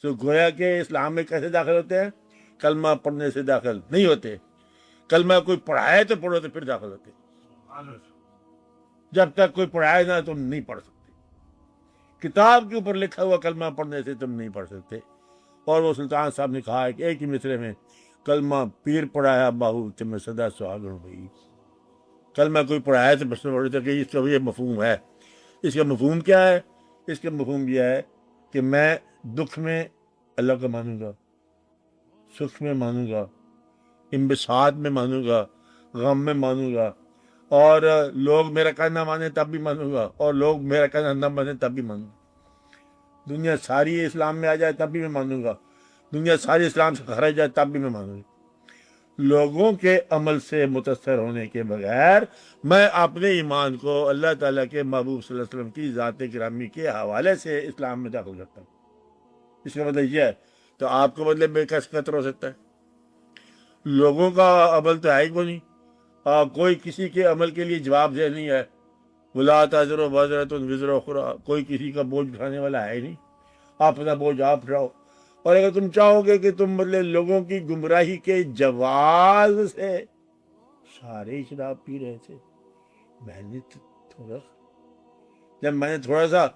تو گویا کہ اسلام میں کیسے داخل ہوتے ہیں؟ کلمہ پڑھنے سے داخل نہیں ہوتے، کلمہ کوئی پڑھائے تو پڑھو تو پھر داخل ہوتے، جب تک کوئی پڑھائے نہ تم نہیں پڑھ سکتے، کتاب کے اوپر لکھا ہوا کلمہ پڑھنے سے تم نہیں پڑھ سکتے۔ اور وہ سلطان صاحب نے کہا ہے کہ ایک ہی مصرے میں، کلمہ پیر پڑھایا باہو تمہیں سدا سہاگن ہوئی۔ کلمہ کوئی پڑھایا تو بس پڑھتے کہ اس کا یہ مفہوم ہے۔ اس کا مفہوم کیا ہے؟ اس کا مفہوم یہ ہے کہ میں دکھ میں اللہ کو مانوں گا، سکھ میں مانوں گا، انبساط میں مانوں گا، غم میں مانوں گا، اور لوگ میرا کہنا مانے تب بھی مانوں گا، اور لوگ میرا کہنا نہ مانے تب بھی مانوں گا۔ دنیا ساری اسلام میں آ جائے تب بھی میں مانوں گا، دنیا ساری اسلام سے خارج جائے تب بھی میں مانوں گا۔ لوگوں کے عمل سے متاثر ہونے کے بغیر میں اپنے ایمان کو اللہ تعالیٰ کے محبوب صلی اللہ علیہ وسلم کی ذات گرامی کے حوالے سے اسلام میں داخل کرتا ہوں۔ اس کا مطلب یہ ہے، تو آپ کو مطلب میں کیسے خطر ہو سکتا ہے؟ لوگوں کا عمل تو ہے ہی کوئی نہیں، کوئی کسی کے عمل کے لیے جواب دہ نہیں ہے۔ ولا تزر وازرۃ وزر اخری، کوئی کسی کا بوجھ اٹھانے والا ہے ہی نہیں، آپ اپنا بوجھ آپ اٹھاؤ۔ اور اگر تم چاہو گے کہ تم مطلب لوگوں کی گمراہی کے جواز سے، سارے ہی شراب پی رہے تھے، میں نے جب میں نے تھوڑا سا،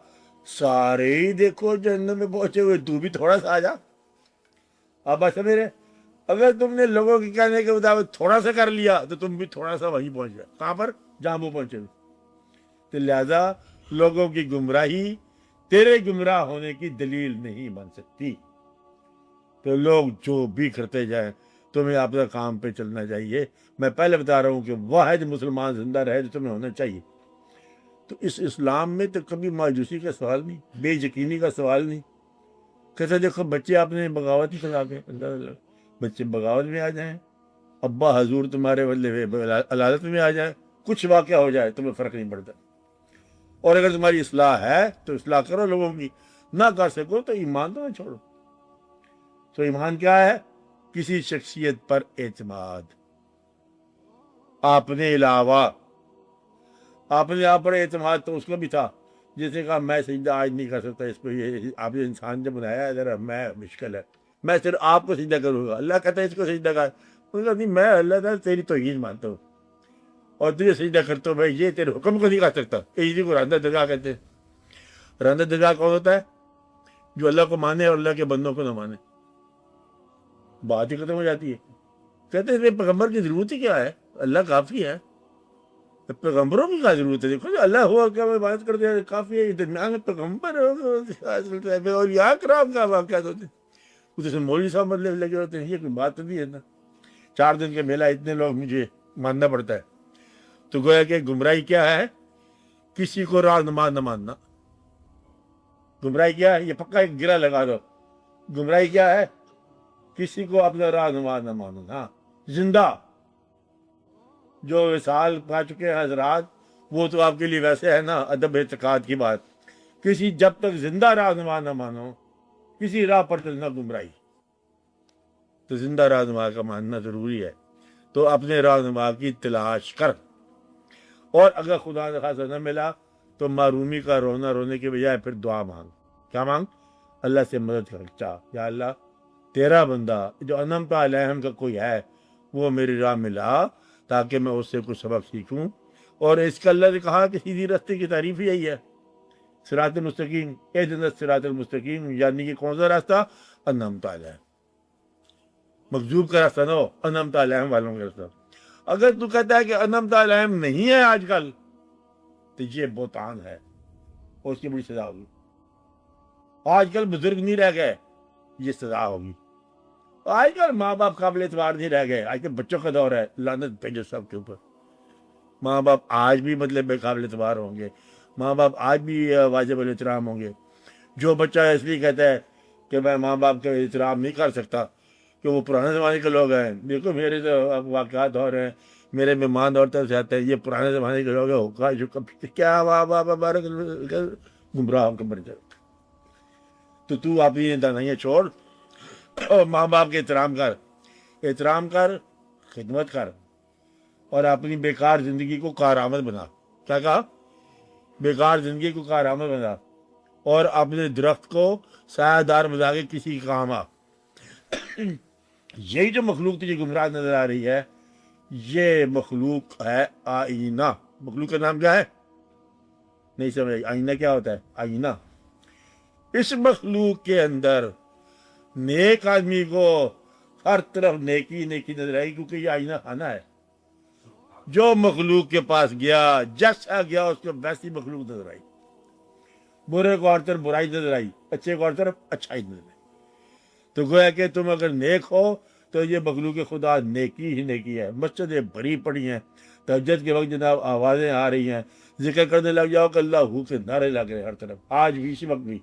سارے ہی دیکھو جہنم میں پہنچے ہوئے، تو بھی تھوڑا سا آ جا۔ اب بس میرے، اگر تم نے لوگوں کے کہنے کے مطابق تھوڑا سا کر لیا تو تم بھی تھوڑا سا وہیں پہنچ گئے، کہاں پر؟ جہاں وہ پہنچے ہوئے۔ تو لہذا لوگوں کی گمراہی تیرے گمراہ ہونے کی دلیل نہیں بن سکتی۔ تو لوگ جو بھی کرتے جائیں، تمہیں اپنا کام پہ چلنا چاہیے۔ میں پہلے بتا رہا ہوں کہ واحد مسلمان زندہ رہے جو تمہیں ہونا چاہیے۔ تو اس اسلام میں تو کبھی مایوسی کا سوال نہیں، بے یقینی کا سوال نہیں۔ کہتے دیکھو بچے آپ نے بغاوت ہی کرا کے، بچے بغاوت میں آ جائیں، ابا حضور تمہارے بدلے عدالت میں آ جائیں، کچھ واقعہ ہو جائے، تمہیں فرق نہیں پڑتا۔ اور اگر تمہاری اصلاح ہے تو اصلاح کرو لوگوں کی، نہ کر سکو تو ایمان تو نہ چھوڑو۔ تو ایمان کیا ہے؟ کسی شخصیت پر اعتماد، آپ نے علاوہ، آپ نے آپ پر اعتماد تو اس کو بھی تھا جس نے کہا میں سجدہ آج نہیں کر سکتا، اس کو یہ آپ نے انسان جب بنایا ہے ذرا میں مشکل ہے، میں صرف آپ کو سجدہ کروں گا۔ اللہ کہتا ہے اس کو سجدہ کر، انہوں نے کہا نہیں، میں اللہ تعالیٰ تیری توحید مانتا ہوں اور تجھے سجدہ کرتا ہوں، میں یہ تیرے حکم کو نہیں کر سکتا۔ اسی کو راندہ درگاہ کہتے ہیں۔ راندہ درگاہ کون ہوتا ہے؟ جو اللہ کو مانے اور اللہ کے بندوں کو نہ مانے، بات ہی ختم ہو جاتی ہے۔ کہتے ہیں پیغمبر کی ضرورت ہی کیا ہے، اللہ کافی ہے، پیغمبروں کی کیا ضرورت ہے؟ دیکھو اللہ ہوا کیا میں بات کرتے ہیں کافی ہے، درمیان میں پیغمبر اور یا کرام کا واقعات ہوتے ہیں، اس میں مولوی صاحب مطلب لگے ہوتے ہیں، یہ کوئی بات نہیں ہے نا۔ 4 دن کے میلہ اتنے لوگ مجھے ماننا پڑتا ہے۔ تو گویا کہ گمراہی کیا ہے؟ کسی کو رہنما نہ ماننا۔ گمراہی کیا ہے؟ یہ پکا ایک گرہ لگا دو، گمراہی کیا ہے؟ کسی کو اپنا رہنما نہ ماننا۔ زندہ جو وصال پا چکے ہیں حضرات، وہ تو آپ کے لیے ویسے ہے نا ادب اعتقاد کی بات، کسی جب تک زندہ رہنما نہ مانو، کسی راہ پر چلنا گمراہی۔ تو زندہ رہنما کا ماننا ضروری ہے، تو اپنے رہنما کی تلاش کر، اور اگر خدا نخواستہ نہ ملا تو معرومی کا رونا رونے کے بجائے پھر دعا مانگ۔ کیا مانگ؟ اللہ سے مدد کر، چاہ یا اللہ تیرا بندہ جو انعمت علیہم کا کوئی ہے وہ میری راہ ملا، تاکہ میں اس سے کچھ سبق سیکھوں۔ اور اس کا اللہ نے کہا کہ سیدھی راستے کی تعریف ہی یہی ہے، صراط المستقیم، اہدنا الصراط المستقیم، یعنی کہ کون سا راستہ؟ انعمت علیہم، مغضوب کا راستہ نہ ہو، انعمت علیہم والوں کا راستہ۔ اگر تو کہتا ہے کہ انعمت علیہم نہیں ہے آج کل، تو یہ بہتان ہے اور اس کی بڑی سزا ہوگی۔ آج کل بزرگ نہیں رہ گئے، یہ سزا ہوگی۔ آج کل ماں باپ قابل اعتبار نہیں رہ گئے، آج کل بچوں کا دور ہے، لعنت بھیجو سب کے اوپر۔ ماں باپ آج بھی مطلب بے قابل اعتبار ہوں گے، ماں باپ آج بھی واجب الاحترام ہوں گے۔ جو بچہ اس لیے کہتا ہے کہ میں ماں باپ کا احترام نہیں کر سکتا کہ وہ پرانے زمانے کے لوگ ہیں، دیکھو میرے تو واقعات ہو رہے ہیں، میرے مہمان اور طرف سے آتے ہیں، یہ پرانے زمانے کے لوگ ہیں، کیا گمراہ ہو کے مر جائے۔ تو اپنی دانائیاں چھوڑ اور ماں باپ کے احترام کر، خدمت کر، اور اپنی بیکار زندگی کو کارآمد بنا۔ کیا کہا؟ بیکار زندگی کو کارآمد بنا، اور اپنے درخت کو سایہ دار بنا کے کسی کام آ. یہی جو مخلوق تجھے گمراہ نظر آ رہی ہے یہ مخلوق ہے آئینہ. مخلوق کا نام کیا ہے؟ نہیں سمجھ. آئینہ کیا ہوتا ہے؟ آئینہ. اس مخلوق کے اندر نیک آدمی کو ہر طرف نیکی نیکی نظر آئی کیونکہ یہ آئینہ خانہ ہے. جو مخلوق کے پاس گیا جیسا گیا اس کو ویسی مخلوق نظر آئی. برے کو ہر طرف برائی نظر آئی, اچھے کو ہر طرف اچھائی نظر آئی. تو گویا کہ تم اگر نیک ہو تو یہ مخلوق خدا نیکی ہی نیکی ہے. مسجدیں بھری پڑی ہیں, تہجد کے وقت جناب آوازیں آ رہی ہیں, ذکر کرنے لگ جاؤ کہ اللہ ہو کے نعرے لگ رہے ہر طرف, آج بھی اسی وقت بھی.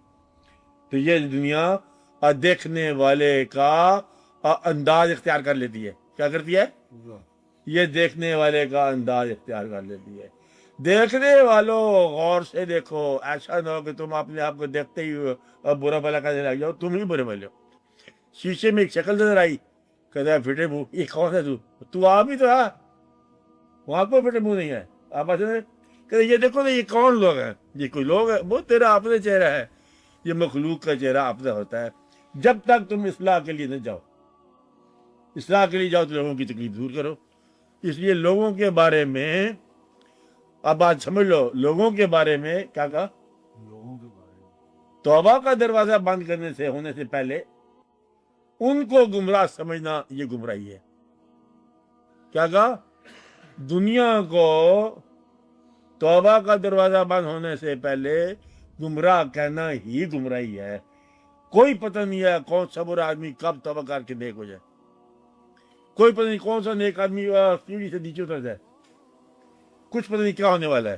تو یہ دنیا دیکھنے والے کا انداز اختیار کر لیتی ہے. کیا کرتی ہے؟ یہ دیکھنے والے کا انداز اختیار کر لیتی ہے. دیکھنے والوں غور سے دیکھو, ایسا نہ ہو کہ تم اپنے آپ کو دیکھتے ہی برا بھلا کرنے لگ جاؤ. تم ہی برے بھلے ہو. شیشے میں ایک شکل نظر آئی, کہتا ہے پھٹے منہ, یہ کون ہے تو آپ ہی تو ہے, وہاں کوئی پھٹے منہ نہیں ہے. آپ کہتے یہ دیکھو نا یہ کون لوگ ہیں, یہ کوئی لوگ ہے, وہ تیرا اپنا چہرہ ہے. یہ مخلوق کا چہرہ اپنا ہوتا ہے. جب تک تم اصلاح کے لیے نہ جاؤ, اصلاح کے لیے جاؤ تو لوگوں کی تکلیف دور کرو. اس لیے لوگوں کے بارے میں اب بات سمجھ لو, لوگوں کے بارے میں کیا کہا؟ لوگوں کے بارے میں توبہ کا دروازہ بند کرنے سے ہونے سے پہلے ان کو گمراہ سمجھنا یہ گمراہی ہے. کیا کہا؟ دنیا کو توبہ کا دروازہ بند ہونے سے پہلے گمراہ کہنا ہی گمراہی ہے. کوئی پتہ نہیں ہے کون سا برا آدمی کب توبہ کر کے نیک ہو جائے. کوئی پتہ نہیں کون سا نیک آدمی سیڑھی سے نیچے اتر جائے. کچھ پتہ نہیں کیا ہونے والا ہے.